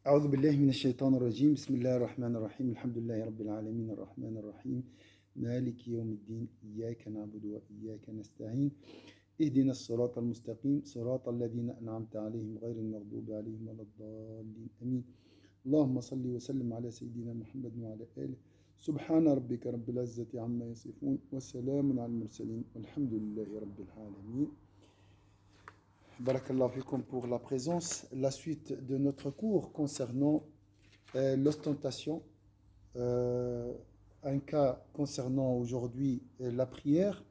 أعوذ بالله من الشيطان الرجيم بسم الله الرحمن الرحيم الحمد لله رب العالمين الرحمن الرحيم مالك يوم الدين إياك نعبد وإياك نستعين اهدنا الصراط المستقيم صراط الذين أنعمت عليهم غير المغضوب عليهم ولا الضالين آمين اللهم صل وسلم على سيدنا محمد وعلى آله سبحان ربك رب العزة عما يصفون والسلام على المرسلين والحمد لله رب العالمين. Barakallahu fikum pour la présence. La suite de notre cours concernant l'ostentation. Un cas concernant aujourd'hui la prière.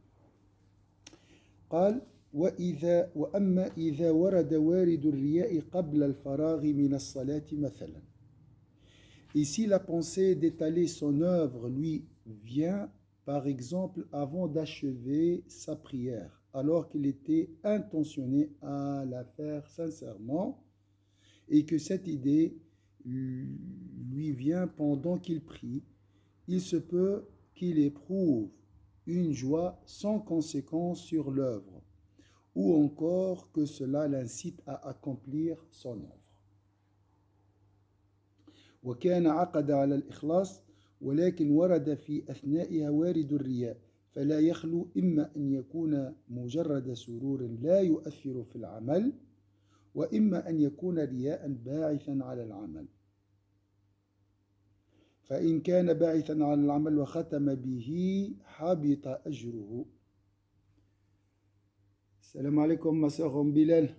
قال وأما إذا ورد وارد الرياء قبل الفراغ من الصلاة مثلا. Ici, la pensée d'étaler son œuvre lui vient, par exemple, avant d'achever sa prière, alors qu'il était intentionné à la faire sincèrement, et que cette idée lui vient pendant qu'il prie. Il se peut qu'il éprouve une joie sans conséquence sur l'œuvre, ou encore que cela l'incite à accomplir son œuvre. وكان عقد على الإخلاص ولكن ورد في أثنائها وارد الرياء فلا يخلو إما أن يكون مجرد سرور لا يؤثر في العمل وإما أن يكون رياء باعثا على العمل فإن كان باعثا على العمل وختم به حبط أجره. السلام عليكم ما sœur Bilal.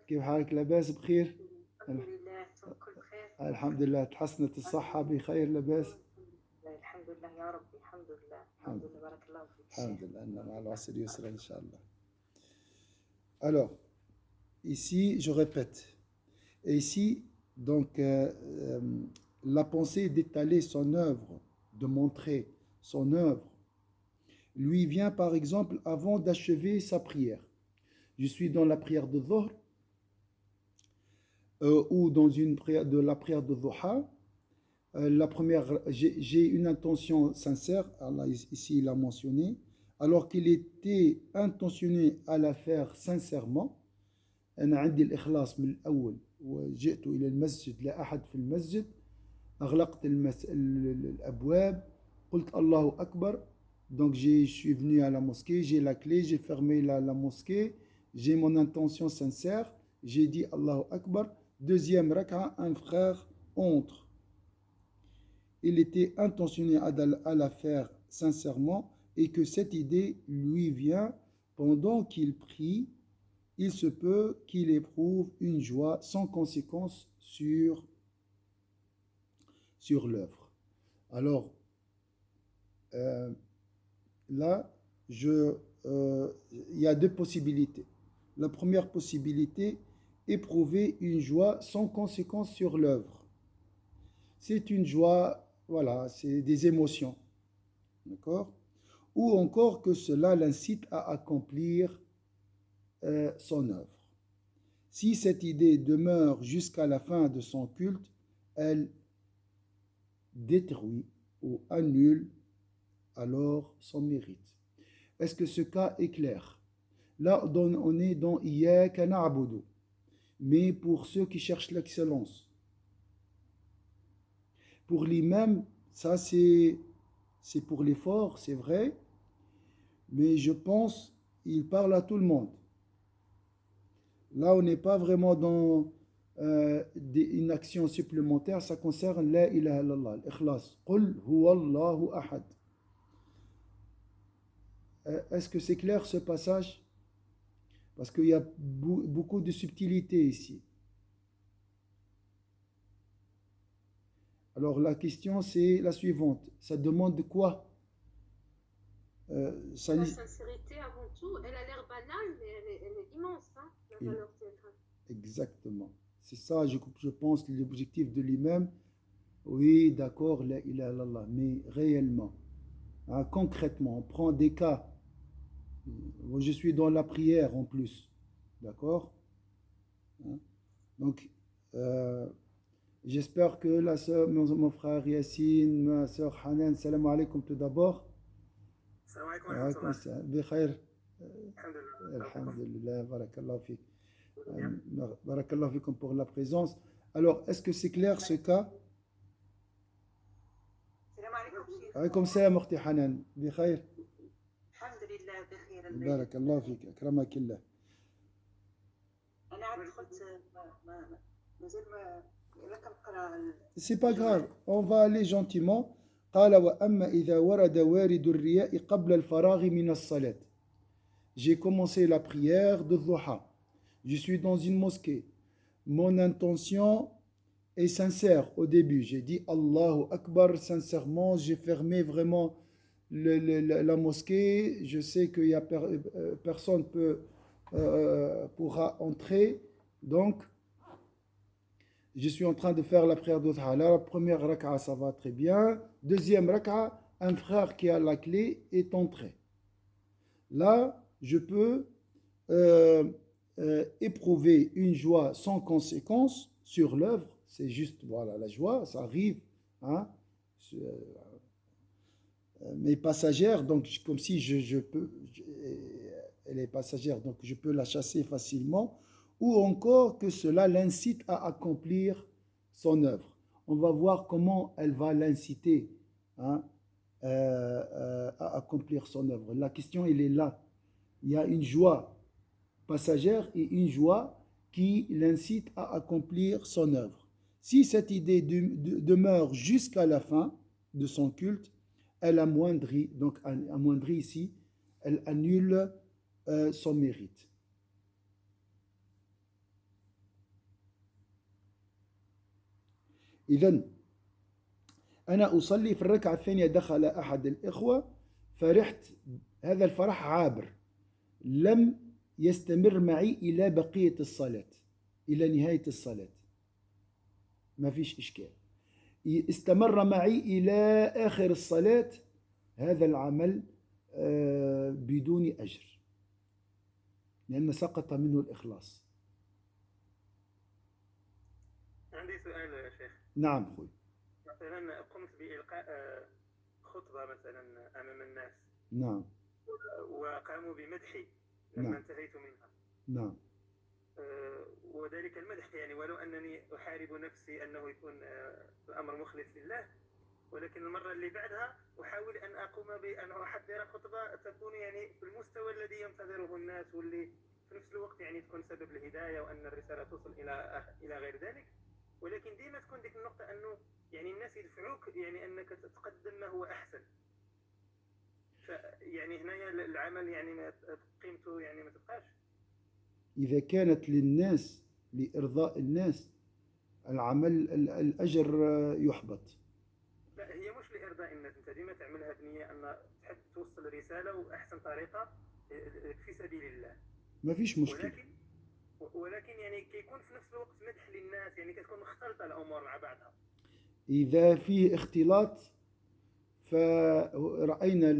كيف حالك؟ لاباس بخير؟ الحمد لله كل بخير الحمد لله. تحسنت الصحة بخير لاباس؟ الحمد لله يا ربي الحمد لله بارك الله فيك. الحمد لله أن مع العسر يسرا إن شاء الله. Alors, ici, je répète. Et ici, donc, la pensée d'étaler son œuvre, de montrer son œuvre, lui vient par exemple avant d'achever sa prière. Je suis dans la prière de Dhuhr ou dans une prière de la prière de Dhuha. La première, j'ai une intention sincère, Allah ici il a mentionné, alors qu'il était intentionné à la faire sincèrement. أنا عندي الإخلاص من الأول وجئت إلى المسجد لا أحد في المسجد أغلقت الأبواب قلت الله أكبر. Donc je suis venu à la mosquée, j'ai la clé, j'ai fermé la mosquée, j'ai mon intention sincère, j'ai dit Allahu Akbar. Deuxième raka, un frère entre. Il était intentionné à la faire sincèrement et que cette idée lui vient pendant qu'il prie. Il se peut qu'il éprouve une joie sans conséquence sur l'œuvre. Alors, là, il y a deux possibilités. La première possibilité, éprouver une joie sans conséquence sur l'œuvre. C'est une joie, voilà, c'est des émotions. D'accord? Ou encore que cela l'incite à accomplir son œuvre. Si cette idée demeure jusqu'à la fin de son culte, elle détruit ou annule alors son mérite. Est-ce que ce cas est clair? Là, on est dans Iyyaka na'budu, mais pour ceux qui cherchent l'excellence. Pour l'imam, ça c'est pour l'effort, c'est vrai, mais je pense qu'il parle à tout le monde. Là, on n'est pas vraiment dans une action supplémentaire, ça concerne la ilaha illallah, l'ikhlas. Qul huwa Allahu ahad. Est-ce que c'est clair ce passage? Parce qu'il y a beaucoup de subtilité ici. Alors la question c'est la suivante. Ça demande de quoi? La sincérité avant tout, elle a l'air banale, mais elle est immense, hein, la valeur théâtrale. Exactement. C'est ça, je pense, l'objectif de l'imam. Oui, d'accord, la ilaha illallah, mais réellement, hein, concrètement, on prend des cas. Je suis dans la prière en plus, d'accord, hein? Donc, j'espère que la soeur, mon frère Yassine, ma soeur Hanan, salam alaikum tout d'abord. Salam alaikum. Bikhair. Alhamdulillah, barakallahu fik. Barakallahu fikum pour la présence. Alors, est-ce que c'est clair ce cas? السلام عليكم شيخ. Alaykoum salam, Ukhti Hanan. Bi khair. الحمد لله بخير. البيت Barakallahu fik. Akramakillah. انا عاد دخلت مازال ما الا كنقرا C'est pas grave, on va aller gentiment. قال وأما إذا ورد وارد الرياء قبل الفراغ من الصلاة. J'ai commencé la prière de Dhuha. Je suis dans une mosquée. Mon intention est sincère au début. J'ai dit Allahu Akbar sincèrement. J'ai fermé vraiment la mosquée. Je sais que personne pourra entrer. Donc, je suis en train de faire la prière de Dhuha. La première raka'a, ça va très bien. Deuxième raka'a, un frère qui a la clé est entré. Là, je peux éprouver une joie sans conséquence sur l'œuvre. C'est juste, voilà, la joie, ça arrive. Hein, mais passagère, donc comme si elle est passagère, donc je peux la chasser facilement. Ou encore que cela l'incite à accomplir son œuvre. On va voir comment elle va l'inciter, hein, à accomplir son œuvre. La question, elle est là. Il y a une joie passagère et une joie qui l'incite à accomplir son œuvre. Si cette idée demeure jusqu'à la fin de son culte, elle amoindrit, donc amoindrit ici, elle annule son mérite. إذن أنا أصلي في الركعة الثانية دخل أحد الإخوة فرحت هذا الفرح عابر لم يستمر معي إلى بقية الصلاة إلى نهاية الصلاة ما فيش إشكال استمر معي إلى آخر الصلاة هذا العمل بدون أجر لأن سقط منه الإخلاص. عندي سؤال يا شيخ. نعم أخوي. مثلا قمت بإلقاء خطبة مثلا أمام الناس. نعم. وقاموا بمدحي لما نعم. انتهيت منها. نعم. وذلك المدح يعني ولو أنني أحارب نفسي أنه يكون الأمر مخلص لله، ولكن المرة اللي بعدها أحاول أن أقوم بأن أحضر خطبة تكون يعني في المستوى الذي ينتظره الناس، واللي في نفس الوقت يعني تكون سبب الهداية وأن الرسالة توصل إلى غير ذلك. ولكن ديما تكون ديك النقطة أنه يعني الناس يدفعوك يعني أنك تقدم ما هو أحسن. يعني هنايا العمل يعني قيمته يعني ما تبقاش. إذا كانت للناس لإرضاء الناس العمل الأجر يحبط. لا هي مش لإرضاء الناس، أنت ديما تعملها بنية أن تحب توصل رسالة وأحسن طريقة في سبيل الله. ما فيش مشكلة. ولكن يعني كيكون في نفس الوقت مدح للناس، يعني كتكون مختلطة الأمور مع بعضها. إذا فيه اختلاط فرأينا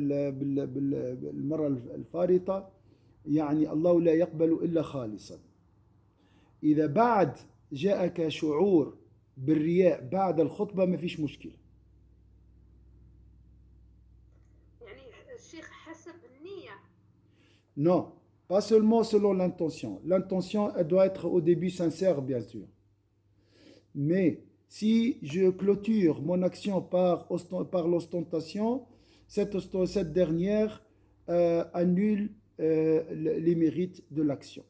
بالمرة الفارطة يعني الله لا يقبل إلا خالصا. إذا بعد جاءك شعور بالرياء بعد الخطبة ما فيش مشكلة. يعني الشيخ حسب النية. Non, pas seulement selon l'intention. L'intention, elle doit être au début sincère, bien sûr. Mais si je clôture mon action par l'ostentation, cette dernière annule les mérites de l'action.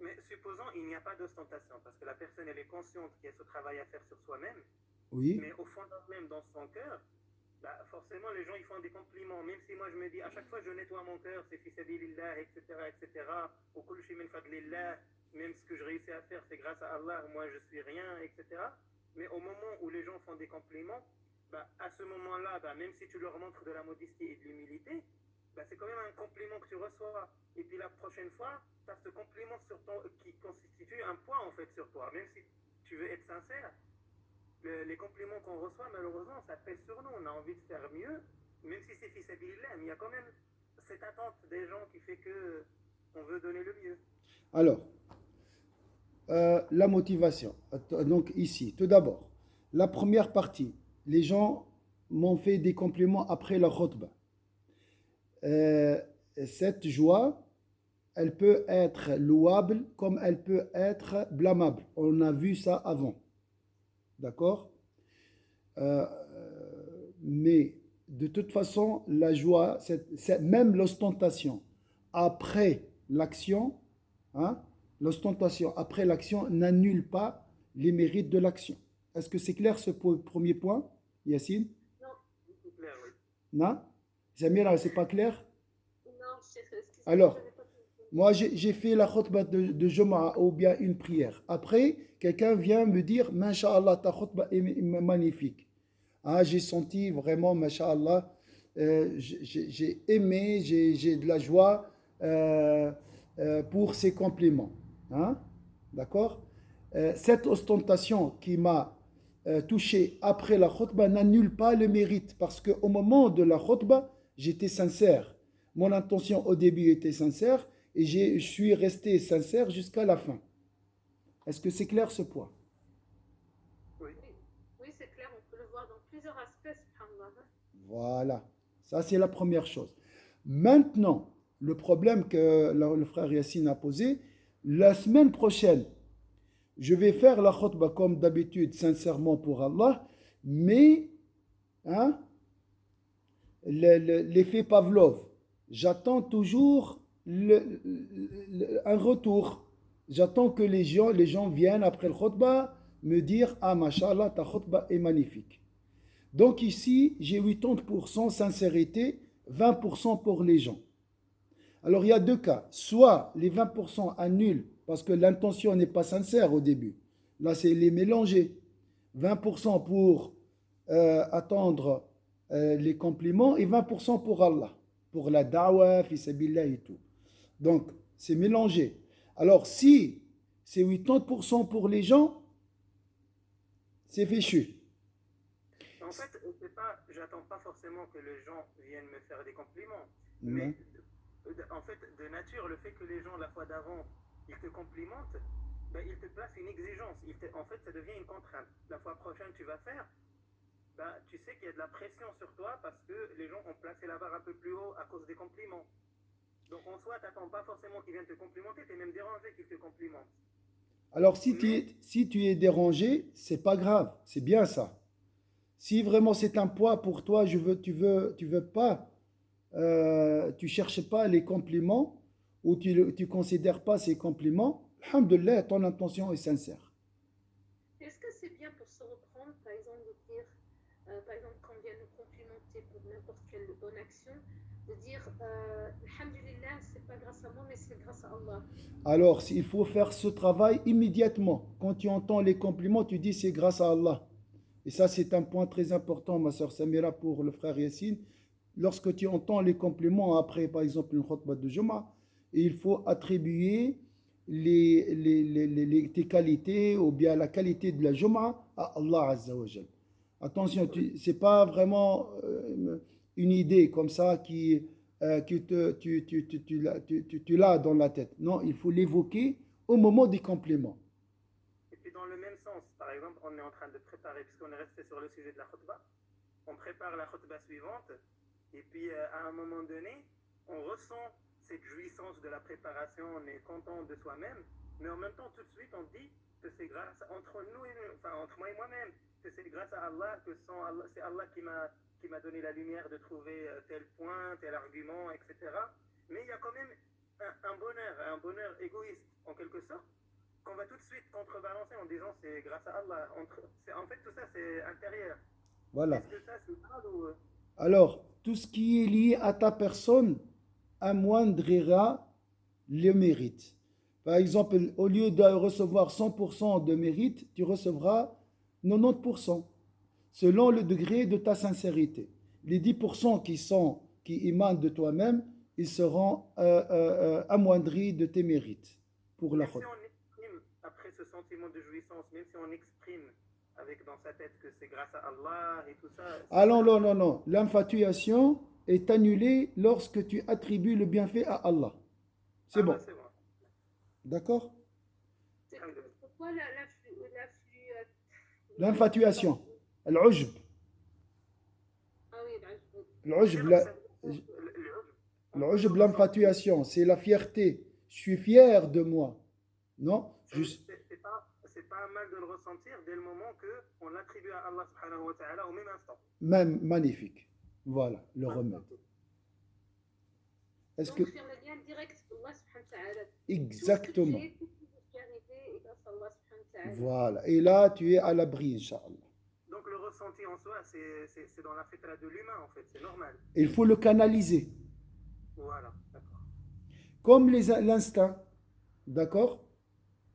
Mais supposons il n'y a pas d'ostentation, parce que la personne elle est consciente qu'il y a ce travail à faire sur soi-même. Oui. Mais au fond même dans son cœur, bah forcément les gens ils font des compliments. Même si moi je me dis à chaque fois je nettoie mon cœur, c'est fi sabilillah, etc., etc. Ou kul shay min fadlillah. Même ce que je réussis à faire, c'est grâce à Allah, moi je suis rien, etc. Mais au moment où les gens font des compliments, bah, à ce moment-là, bah, même si tu leur montres de la modestie et de l'humilité, bah, c'est quand même un compliment que tu reçois. Et puis la prochaine fois, tu as ce compliment qui constitue un poids en fait sur toi. Même si tu veux être sincère, les compliments qu'on reçoit, malheureusement, ça pèse sur nous. On a envie de faire mieux, même si c'est fi sabilillah. Mais il y a quand même cette attente des gens qui fait que on veut donner le mieux. Alors, la motivation. Donc ici, tout d'abord, la première partie, les gens m'ont fait des compliments après la khutbah. cette joie, elle peut être louable comme elle peut être blâmable. On a vu ça avant. D'accord? Euh, mais de toute façon, la joie, c'est même l'ostentation après l'action, hein, l'ostentation après l'action n'annule pas les mérites de l'action. Est-ce que c'est clair ce premier point, Yacine? Non, C'est clair, oui. Non? Zamira, c'est pas clair? non, excusez-moi, Alors, j'avais pas compris. moi, j'ai fait la khutbah de Jumu'ah ou bien une prière. Après, quelqu'un vient me dire, Masha'Allah, ta khutbah est magnifique. Ah, j'ai senti vraiment, Masha'Allah, j'ai aimé, j'ai de la joie pour ces compliments. Hein? D'accord? Cette ostentation qui m'a touché après la khutbah n'annule pas le mérite parce qu'au moment de la khutbah, j'étais sincère. Mon intention au début était sincère et je suis resté sincère jusqu'à la fin. Est-ce que c'est clair ce point? Oui. Oui, oui, c'est clair, on peut le voir dans plusieurs aspects, subhanallah. Voilà, ça c'est la première chose. Maintenant, le problème que le frère Yassine a posé, la semaine prochaine, je vais faire la khutbah comme d'habitude, sincèrement pour Allah, mais hein, l'effet Pavlov, j'attends toujours un retour. J'attends que les gens viennent après le khutbah me dire ah mashallah ta khutbah est magnifique. Donc ici j'ai 80% sincérité, 20% pour les gens. Alors il y a deux cas, soit les 20% annulent parce que l'intention n'est pas sincère au début. Là c'est les mélanger. 20% pour attendre les compliments et 20% pour Allah, pour la da'wah, fi sabilillah et tout. Donc, c'est mélangé. Alors, si c'est 80% pour les gens, c'est fichu. En fait, j'attends pas forcément que les gens viennent me faire des compliments. Mais, Mais en fait, de nature, le fait que les gens, la fois d'avant, ils te complimentent, ben, ils te placent une exigence. En fait, ça devient une contrainte. La fois prochaine, tu vas faire, ben, tu sais qu'il y a de la pression sur toi parce que les gens ont placé la barre un peu plus haut à cause des compliments. Donc en soi, tu n'attends pas forcément qu'ils viennent te complimenter, tu es même dérangé qu'ils te complimentent. alors, Mais, si tu es dérangé, c'est pas grave, c'est bien ça. Si vraiment c'est un poids pour toi, tu veux pas, tu cherches pas les compliments ou tu considères pas ces compliments, alhamdoulilah, ton intention est sincère. Est-ce que c'est bien pour se reprendre, par exemple, de dire, par exemple, quand on vient nous complimenter pour n'importe quelle bonne action, de dire, Alhamdulillah, c'est pas grâce à moi, mais c'est grâce à Allah. Alors, il faut faire ce travail immédiatement. Quand tu entends les compliments, tu dis c'est grâce à Allah. Et ça, c'est un point très important, ma soeur Samira, pour le frère Yassine. Lorsque tu entends les compliments après, par exemple, une khutbah de Juma, il faut attribuer tes qualités ou bien la qualité de la Juma à Allah Azza wa Jal. Attention, ce n'est pas vraiment une idée comme ça tu l'as dans la tête. Non, il faut l'évoquer au moment des compliments. et puis dans le même sens, par exemple, on est en train de préparer, puisqu'on est resté sur le sujet de la khutbah, on prépare la khutbah suivante, et puis à un moment donné, on ressent cette jouissance de la préparation, on est content de soi-même, mais en même temps, tout de suite, on dit que c'est grâce entre nous, entre moi et moi-même, que c'est grâce à Allah, que sans Allah, c'est Allah qui m'a donné la lumière de trouver tel point, tel argument, etc. Mais il y a quand même un bonheur égoïste, en quelque sorte, qu'on va tout de suite contrebalancer en disant c'est grâce à Allah. En fait, tout ça, c'est intérieur. Voilà. Est-ce que ça, c'est mal ou... Alors, tout ce qui est lié à ta personne amoindrira le mérite. Par exemple, au lieu de recevoir 100% de mérite, tu recevras 90%, selon le degré de ta sincérité. Les 10% qui émanent de toi-même, ils seront amoindris de tes mérites pour la Même si khutbah. on exprime, après ce sentiment de jouissance, même si on exprime avec dans sa tête que c'est grâce à Allah et tout ça, Ah non, non, non, non. L'infatuation est annulée lorsque tu attribues le bienfait à Allah. C'est ah bon. bah c'est bon. D'accord? Pourquoi L'infatuation. Al-ujb. Ah oui, Al-ujb, C'est-à-dire que là, ça, le- On peut le L'ujub, ressentir. l'infatuation, c'est la fierté. Je suis fier de moi. Non? Juste, C'est pas mal de le ressentir dès le moment qu'on l'attribue à Allah subhanahu wa ta'ala au même instant. même magnifique. Voilà, le remède. Est-ce que. Donc, faire le lien direct d'Allah subhanahu wa ta'ala. Exactement. Tout ce que j'ai, toute ce qui est arrivé est grâce à Allah subhanahu wa ta'ala. Voilà. Et là, tu es à l'abri, Inch'Allah. Donc le ressenti en soi, c'est dans la fitra de l'humain en fait, c'est normal. Il faut le canaliser. Voilà, d'accord. Comme l'instinct, d'accord?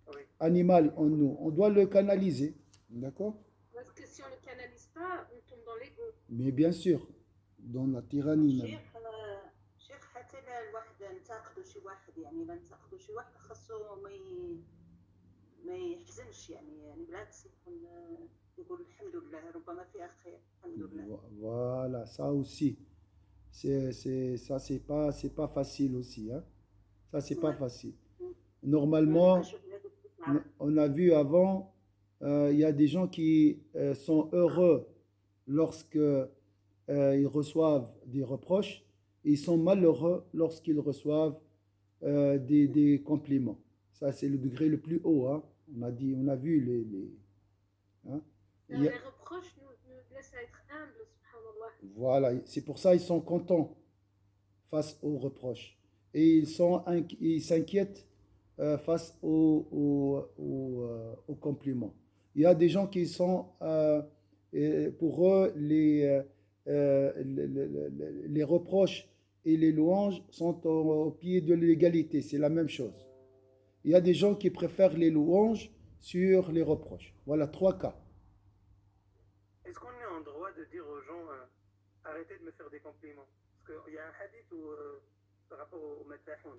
Oui. Animal en nous. On doit le canaliser. D'accord? Parce que si on ne le canalise pas, on tombe dans l'ego. Mais bien sûr, dans la tyrannie même. شيخ حتى الواحد ننتقدوا شي واحد يعني الا ننتقدوا شي واحد خاصو ما يحزنش يعني بالعكس يقول الحمد لله ربما فيها خير الحمد لله. Voilà, ça aussi. Ça, c'est pas facile aussi. Hein? Ça, c'est pas facile. Normalement, on a vu avant, il y a des gens qui sont heureux lorsque ils reçoivent des reproches. Ils sont malheureux lorsqu'ils reçoivent des compliments. Ça, c'est le degré le plus haut. Hein? On a vu hein? Les reproches nous laissent être humbles, subhanallah. Voilà, c'est pour ça qu'ils sont contents face aux reproches. Et ils s'inquiètent face aux compliments. Il y a des gens qui sont, pour eux, les reproches et les louanges sont au pied de l'égalité. C'est la même chose. Il y a des gens qui préfèrent les louanges sur les reproches. Voilà 3 cas. Est-ce qu'on est en droit de dire aux gens arrêtez de me faire des compliments? Parce qu'il y a un hadith par rapport au matahoun.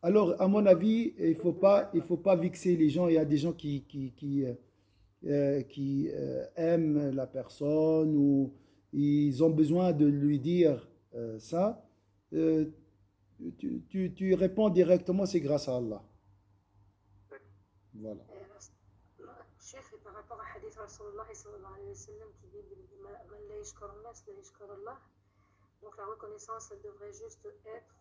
Alors, à mon avis, il faut pas vexer les gens. Il y a des gens qui aiment la personne ou ils ont besoin de lui dire ça. Tu réponds directement, c'est grâce à Allah. Voilà. Cheikh, par rapport à hadith Rasulullah sallallahu alayhi wa sallam qui dit Man la yashkar nas la yashkar Allah. Donc la reconnaissance, elle devrait juste être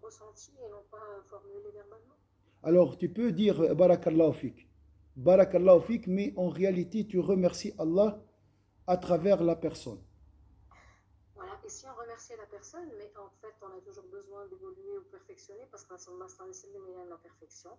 ressentie et non pas formulée verbalement. Alors tu peux dire Barakallahu fik. Barakallahu fik, mais en réalité tu remercies Allah à travers la personne. Voilà, et si on remercie la personne, mais en fait on a toujours besoin d'évoluer ou perfectionner parce que Rasulullah sallallahu alayhi wa sallam il aime la perfection.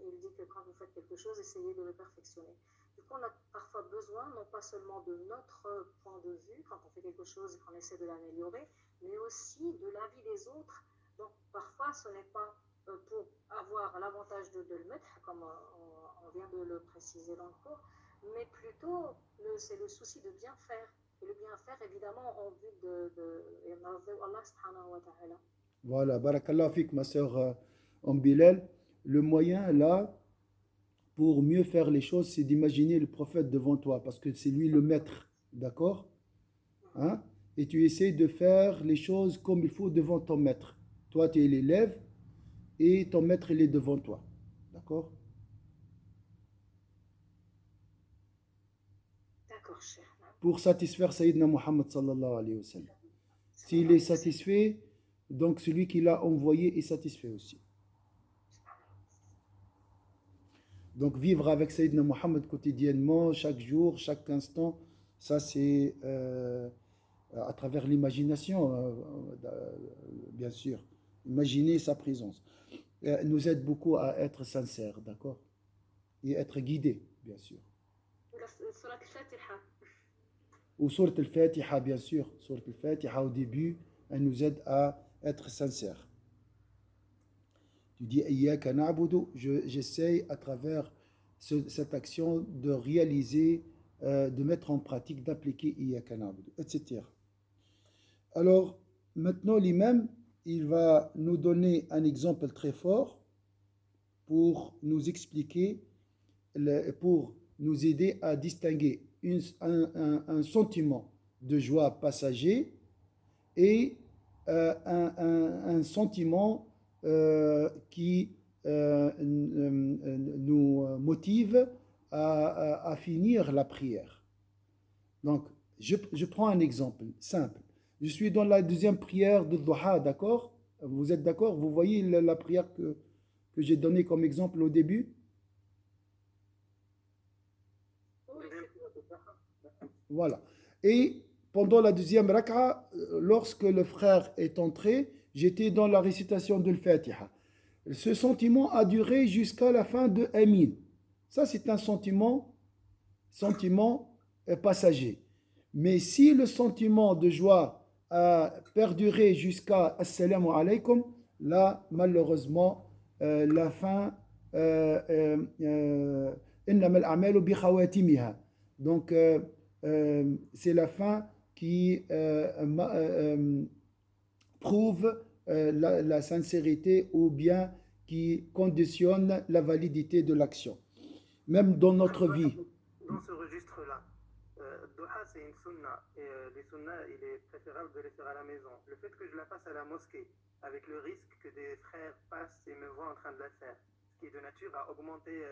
Il dit que quand vous faites quelque chose, essayez de le perfectionner. Du coup, on a parfois besoin, non pas seulement de notre point de vue, quand on fait quelque chose et qu'on essaie de l'améliorer, mais aussi de l'avis des autres. Donc, parfois, ce n'est pas pour avoir l'avantage de le mettre, comme on vient de le préciser dans le cours, mais plutôt, c'est le souci de bien faire. Et le bien faire, évidemment, en vue de Allah subhanahu wa ta'ala. Voilà, Barakallahu fik, ma sœur Bilal. Le moyen, là, pour mieux faire les choses, c'est d'imaginer le prophète devant toi, parce que c'est lui le maître, d'accord? Hein? Et tu essaies de faire les choses comme il faut devant ton maître. Toi, tu es l'élève, et ton maître, il est devant toi, d'accord? D'accord, cher. Pour satisfaire Sayyidina Muhammad sallallahu alayhi wa sallam. S'il est satisfait, donc celui qui l'a envoyé est satisfait aussi. Donc vivre avec Sayyidina Muhammad quotidiennement, chaque jour, chaque instant, ça c'est à travers l'imagination, bien sûr. Imaginer sa présence. Nous aide beaucoup à être sincères, d'accord? Et être guidés, bien sûr. Ou Surat al-Fatiha, bien sûr. Surat al-Fatiha au début, elle nous aide à être sincères. Tu dis Iyyaka na'budu, j'essaye à travers cette action de réaliser, de mettre en pratique, d'appliquer Iyyaka na'budu, etc. Alors, maintenant, l'imam, il va nous donner un exemple très fort pour nous expliquer, pour nous aider à distinguer un sentiment de joie passager et un sentiment qui nous motive à finir la prière. Donc, je prends un exemple simple. Je suis dans la deuxième prière de Duha, d'accord? Vous êtes d'accord? Vous voyez la prière que j'ai donnée comme exemple au début? Oui, Voilà. Et pendant la deuxième raka'a, lorsque le frère est entré, j'étais dans la récitation de l'Fatiha. Ce sentiment a duré jusqu'à la fin de Amin. Ça, c'est un sentiment passager. Mais si le sentiment de joie a perduré jusqu'à Assalamu alaikum, là, malheureusement, la fin, Innamal a'malu bi khawatimiha. Donc, c'est la fin qui prouve la sincérité ou bien qui conditionne la validité de l'action, même dans notre vie. Dans ce registre-là, Doha c'est une sunna et les sunnas il est préférable de les faire à la maison. Le fait que je la fasse à la mosquée, avec le risque que des frères passent et me voient en train de la faire, ce qui est de nature à augmenter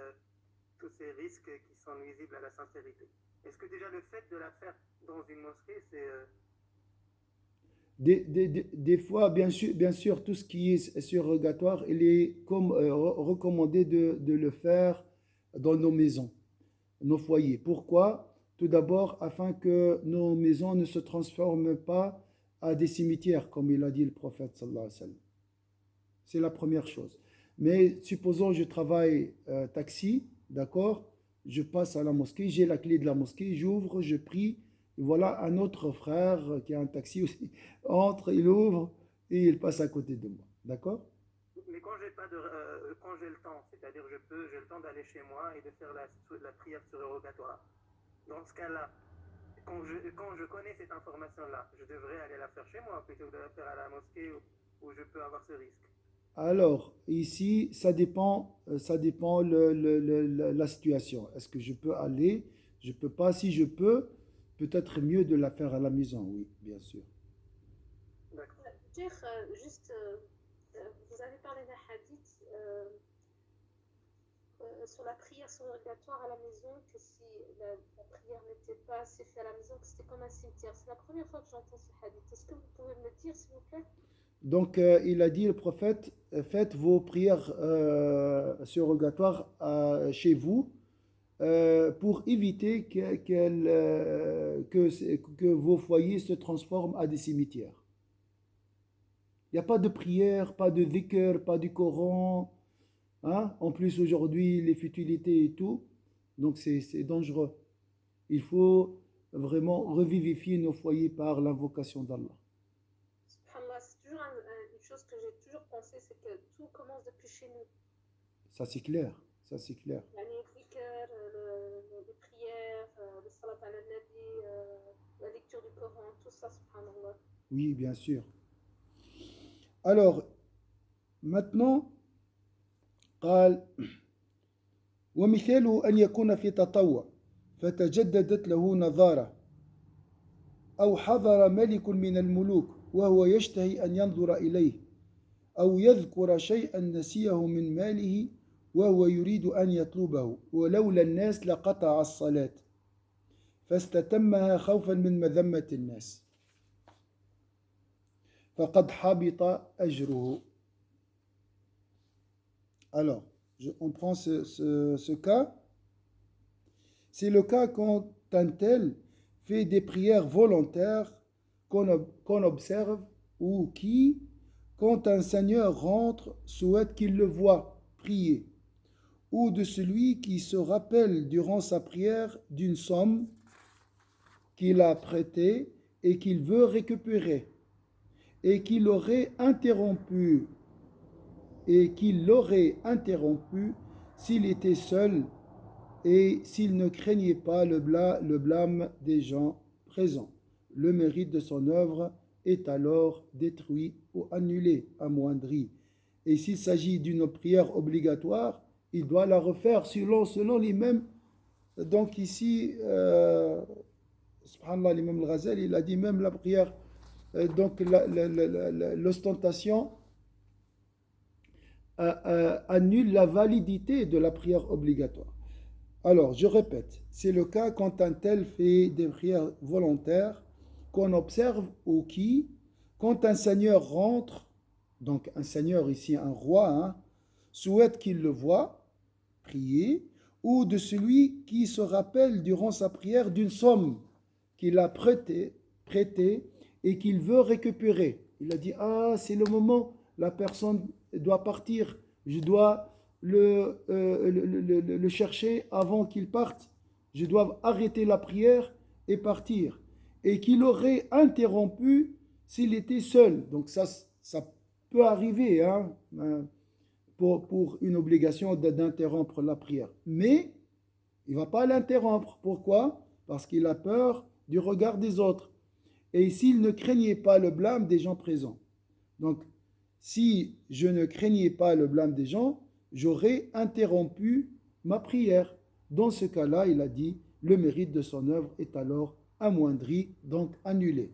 tous ces risques qui sont nuisibles à la sincérité. Est-ce que déjà le fait de la faire dans une mosquée, c'est... Des fois, bien sûr, tout ce qui est surrogatoire, il est comme, recommandé de le faire dans nos maisons, nos foyers. Pourquoi? Tout d'abord, afin que nos maisons ne se transforment pas à des cimetières, comme il a dit le prophète sallallahu alayhi wa sallam. C'est la première chose. Mais supposons je travaille taxi, d'accord? Je passe à la mosquée, j'ai la clé de la mosquée, j'ouvre, je prie. Et voilà un autre frère qui a un taxi aussi, entre, il ouvre et il passe à côté de moi. D'accord? Mais quand j'ai pas de, quand j'ai le temps, c'est-à-dire j'ai le temps d'aller chez moi et de faire la prière surrogatoire. Dans ce cas-là, quand je connais cette information-là, je devrais aller la faire chez moi plutôt que de la faire à la mosquée où je peux avoir ce risque. Alors, ici, ça dépend la situation. Est-ce que je peux aller? Je peux pas. Si je peux, peut-être mieux de la faire à la maison, oui, bien sûr. D'accord. juste, vous avez parlé d'un hadith sur la prière surrogatoire à la maison, que si la prière n'était pas assez faite à la maison, que c'était comme un cimetière. C'est la première fois que j'entends ce hadith. Est-ce que vous pouvez me le dire, s'il vous plaît? Donc, il a dit, le prophète, faites vos prières surrogatoires chez vous pour éviter que vos foyers se transforment à des cimetières. Il n'y a pas de prière, pas de dhikr, pas du Coran. Hein? En plus, aujourd'hui, les futilités et tout. Donc, c'est dangereux. Il faut vraiment revivifier nos foyers par l'invocation d'Allah. Subhanallah, c'est toujours une chose que j'ai toujours pensé, c'est que tout commence depuis chez nous. Ça, c'est clair. Ça, c'est clair. Les dhikr, les prières, le salat ala nabi, la lecture du Coran, tout ça, subhanallah. Oui, bien sûr. Alors, maintenant, قال ومثاله أن يكون في تطوع فتجددت له نظارة أو حضر ملك من الملوك وهو يشتهي أن ينظر إليه أو يذكر شيئا نسيه من ماله وهو يريد أن يطلبه ولولا الناس لقطع الصلاة فاستتمها خوفا من مذمة الناس فقد حبط أجره. Alors, on prend ce cas. C'est le cas quand un tel fait des prières volontaires qu'on observe ou qui, quand un seigneur rentre, souhaite qu'il le voie prier, ou de celui qui se rappelle durant sa prière d'une somme qu'il a prêtée et qu'il veut récupérer, et qu'il l'aurait interrompu s'il était seul et s'il ne craignait pas le blâme des gens présents. Le mérite de son œuvre est alors détruit ou annulé, amoindri. Et s'il s'agit d'une prière obligatoire, il doit la refaire selon les mêmes. Donc ici, subhanallah, l'imam al-Ghazali, il a dit même la prière, donc l'ostentation annule la validité de la prière obligatoire. Alors, je répète, c'est le cas quand un tel fait des prières volontaires qu'on observe ou qui, quand un seigneur rentre, donc un seigneur ici, un roi, hein, souhaite qu'il le voie prier, ou de celui qui se rappelle durant sa prière d'une somme qu'il a prêtée et qu'il veut récupérer. Il a dit, ah, c'est le moment, la personne doit partir, je dois le chercher avant qu'il parte, je dois arrêter la prière et partir. Et qu'il aurait interrompu s'il était seul. Donc ça peut arriver hein, pour une obligation d'interrompre la prière. Mais il ne va pas l'interrompre. Pourquoi? Parce qu'il a peur du regard des autres. Et s'il ne craignait pas le blâme des gens présents. Donc, si je ne craignais pas le blâme des gens, j'aurais interrompu ma prière. Dans ce cas-là, il a dit, le mérite de son œuvre est alors amoindri, donc annulé.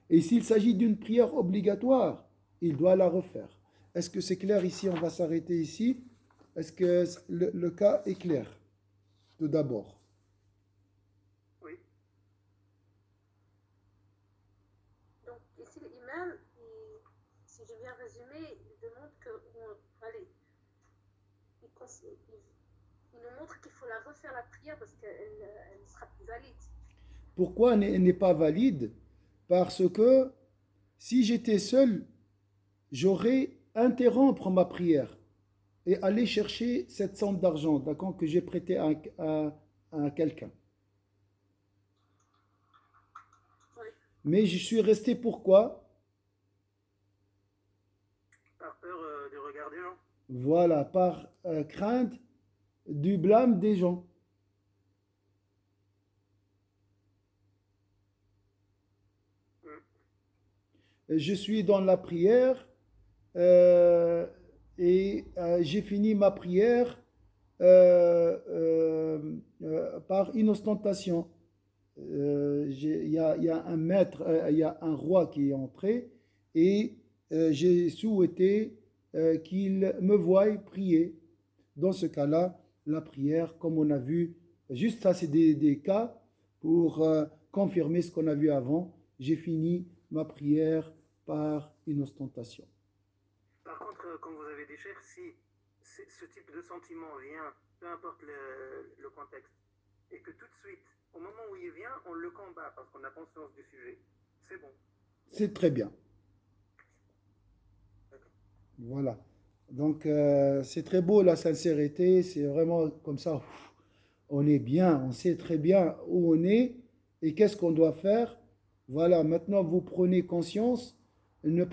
Et s'il s'agit d'une prière obligatoire, il doit la refaire. Est-ce que c'est clair ici? On va s'arrêter ici. Est-ce que le cas est clair? Tout d'abord. Oui. Donc ici l'imam, si je viens résumer, il demande que, allez, il nous montre qu'il faut la refaire la prière parce qu'elle ne sera plus valide. Pourquoi elle n'est pas valide? Parce que si j'étais seul, j'aurais interrompre ma prière et aller chercher cette somme d'argent, d'accord, que j'ai prêté à quelqu'un. Oui. Mais je suis resté pourquoi? Par peur du regard des gens. Voilà, par crainte du blâme des gens. Je suis dans la prière et j'ai fini ma prière par une ostentation. Il y a un maître, il y a un roi qui est entré et j'ai souhaité qu'il me voie prier. Dans ce cas-là, la prière, comme on a vu, juste ça c'est des cas pour confirmer ce qu'on a vu avant. J'ai fini ma prière par une ostentation. Par contre, comme vous avez dit, cher, si ce type de sentiment vient, peu importe le contexte, et que tout de suite, au moment où il vient, on le combat parce qu'on a conscience du sujet, c'est bon. C'est très bien. Voilà. Donc, c'est très beau la sincérité, c'est vraiment comme ça, on est bien, on sait très bien où on est et qu'est-ce qu'on doit faire. Voilà, maintenant vous prenez conscience. Ne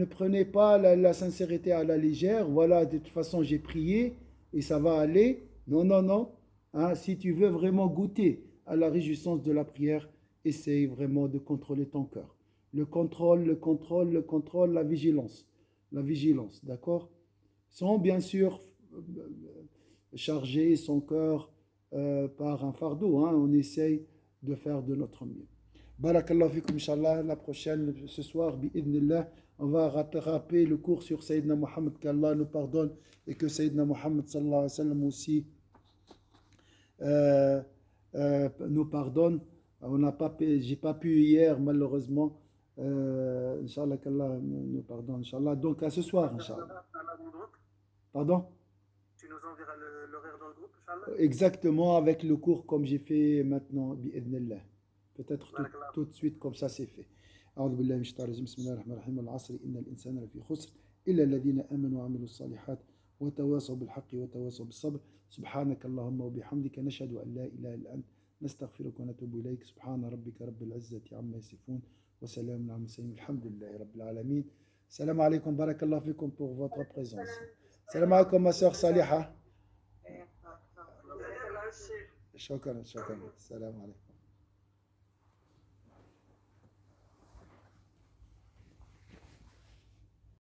prenez pas la sincérité à la légère. Voilà, de toute façon, j'ai prié et ça va aller. Non, non, non. Hein, si tu veux vraiment goûter à la réjouissance de la prière, essaye vraiment de contrôler ton cœur. Le contrôle, la vigilance. La vigilance, d'accord? Sans bien sûr charger son cœur par un fardeau. Hein, on essaye de faire de notre mieux. Barakallahu fikum, Inch'Allah, la prochaine, ce soir, bi'idnillah, on va rattraper le cours sur Sayyidina Muhammad, qu'Allah nous pardonne et que Sayyidina Muhammad sallallahu alayhi wa sallam aussi nous pardonne. J'ai pas pu hier, malheureusement. Inch'Allah, qu'Allah nous pardonne, Inch'Allah. Donc à ce soir, Inch'Allah. Pardon? Tu nous enverras l'horaire dans le groupe, Inch'Allah? Exactement, avec le cours comme j'ai fait maintenant, bi'idnillah. Peut-être tout de suite comme ça c'est fait. أعوذ بالله من الشيطان الرجيم بسم الله الرحمن الرحيم والعصر إن الإنسان لفي خسر إلا الذين آمنوا وعملوا الصالحات وتواصوا بالحق وتواصوا بالصبر سبحانك اللهم وبحمدك نشهد أن لا إله إلا أنت نستغفرك ونتوب إليك سبحان ربك رب العزة عما يصفون وسلام على المرسلين الحمد لله رب العالمين. Salam alaikum, barakallah fikum pour votre présence. Salam alaikum ma sœur Saliha. Shukran, shukran. Salam alaikum.